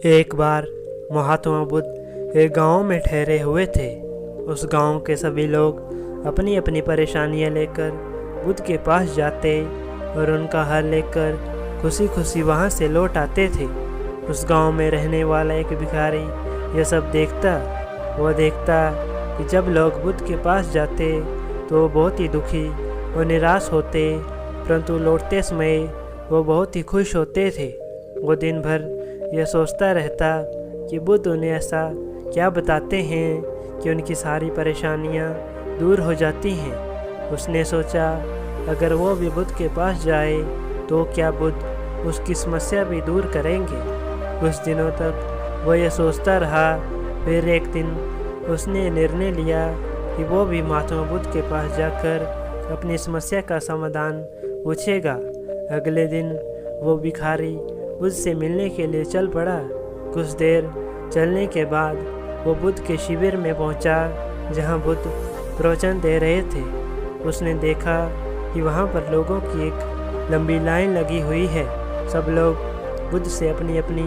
एक बार महात्मा बुद्ध एक गांव में ठहरे हुए थे। उस गांव के सभी लोग अपनी अपनी परेशानियां लेकर बुद्ध के पास जाते और उनका हल लेकर खुशी खुशी वहां से लौट आते थे। उस गांव में रहने वाला एक भिखारी यह सब देखता। वह देखता कि जब लोग बुद्ध के पास जाते तो वो बहुत ही दुखी और निराश होते, परंतु लौटते समय वो बहुत ही खुश होते थे। वो दिन भर यह सोचता रहता कि बुद्ध उन्हें ऐसा क्या बताते हैं कि उनकी सारी परेशानियां दूर हो जाती हैं। उसने सोचा अगर वो भी बुद्ध के पास जाए तो क्या बुद्ध उसकी समस्या भी दूर करेंगे। कुछ दिनों तक वो यह सोचता रहा। फिर एक दिन उसने निर्णय लिया कि वो भी महात्मा बुद्ध के पास जाकर अपनी समस्या का समाधान पूछेगा। अगले दिन वो भिखारी बुद्ध से मिलने के लिए चल पड़ा। कुछ देर चलने के बाद वो बुद्ध के शिविर में पहुंचा, जहां बुद्ध प्रवचन दे रहे थे। उसने देखा कि वहां पर लोगों की एक लंबी लाइन लगी हुई है। सब लोग बुद्ध से अपनी अपनी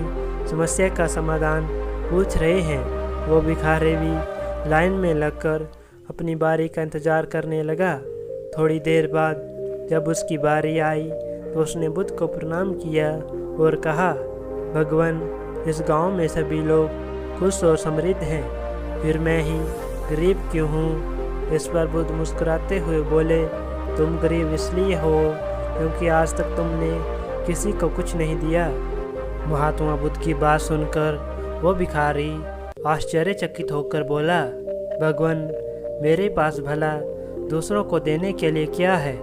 समस्या का समाधान पूछ रहे हैं। वो भिखारी भी लाइन में लगकर अपनी बारी का इंतज़ार करने लगा। थोड़ी देर बाद जब उसकी बारी आई तो उसने बुद्ध को प्रणाम किया और कहा, भगवान, इस गांव में सभी लोग खुश और समृद्ध हैं, फिर मैं ही गरीब क्यों हूँ। इस पर बुद्ध मुस्कुराते हुए बोले, तुम गरीब इसलिए हो क्योंकि आज तक तुमने किसी को कुछ नहीं दिया। महात्मा बुद्ध की बात सुनकर वो भिखारी आश्चर्यचकित होकर बोला, भगवान, मेरे पास भला दूसरों को देने के लिए क्या है।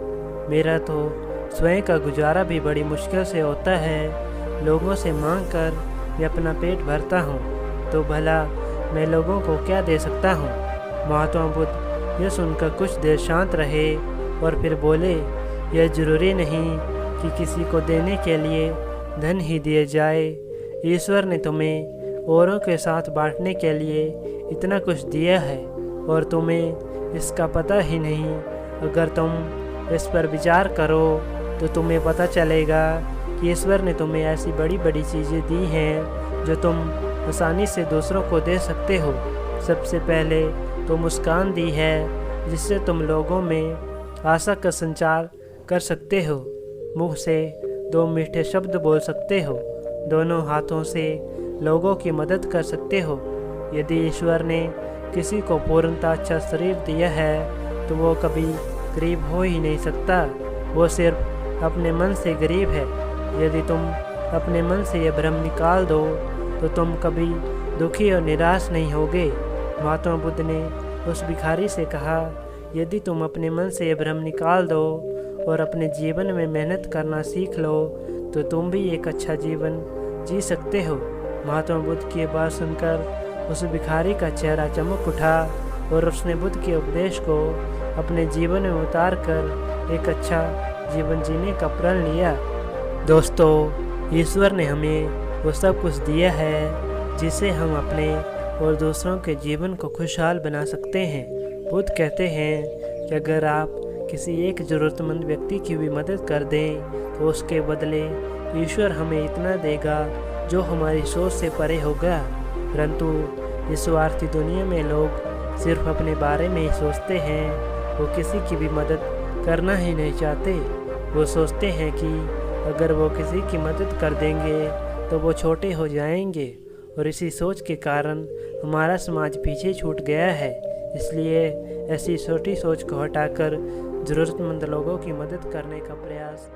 मेरा तो स्वयं का गुजारा भी बड़ी मुश्किल से होता है। लोगों से मांग कर मैं अपना पेट भरता हूँ, तो भला मैं लोगों को क्या दे सकता हूँ। महात्मा बुद्ध यह सुनकर कुछ देर शांत रहे और फिर बोले, यह जरूरी नहीं कि किसी को देने के लिए धन ही दिए जाए। ईश्वर ने तुम्हें औरों के साथ बांटने के लिए इतना कुछ दिया है और तुम्हें इसका पता ही नहीं। अगर तुम इस पर विचार करो तो तुम्हें पता चलेगा कि ईश्वर ने तुम्हें ऐसी बड़ी बड़ी चीज़ें दी हैं जो तुम आसानी से दूसरों को दे सकते हो। सबसे पहले तो मुस्कान दी है, जिससे तुम लोगों में आशा का संचार कर सकते हो। मुंह से दो मीठे शब्द बोल सकते हो। दोनों हाथों से लोगों की मदद कर सकते हो। यदि ईश्वर ने किसी को पूर्णतः अच्छा शरीर दिया है तो वो कभी गरीब हो ही नहीं सकता। वो सिर्फ अपने मन से गरीब है। यदि तुम अपने मन से यह भ्रम निकाल दो तो तुम कभी दुखी और निराश नहीं होगे। महात्मा बुद्ध ने उस भिखारी से कहा, यदि तुम अपने मन से यह भ्रम निकाल दो और अपने जीवन में मेहनत करना सीख लो तो तुम भी एक अच्छा जीवन जी सकते हो। महात्मा बुद्ध की बात सुनकर उस भिखारी का चेहरा चमक उठा और उसने बुद्ध के उपदेश को अपने जीवन में उतार कर एक अच्छा जीवन जीने का प्रण लिया। दोस्तों, ईश्वर ने हमें वो सब कुछ दिया है जिससे हम अपने और दूसरों के जीवन को खुशहाल बना सकते हैं। बुद्ध कहते हैं कि अगर आप किसी एक ज़रूरतमंद व्यक्ति की भी मदद कर दें तो उसके बदले ईश्वर हमें इतना देगा जो हमारी सोच से परे होगा। परंतु इस स्वार्थी दुनिया में लोग सिर्फ अपने बारे में ही सोचते हैं। वो किसी की भी मदद करना ही नहीं चाहते। वो सोचते हैं कि अगर वो किसी की मदद कर देंगे तो वो छोटे हो जाएंगे, और इसी सोच के कारण हमारा समाज पीछे छूट गया है। इसलिए ऐसी छोटी सोच को हटाकर ज़रूरतमंद लोगों की मदद करने का प्रयास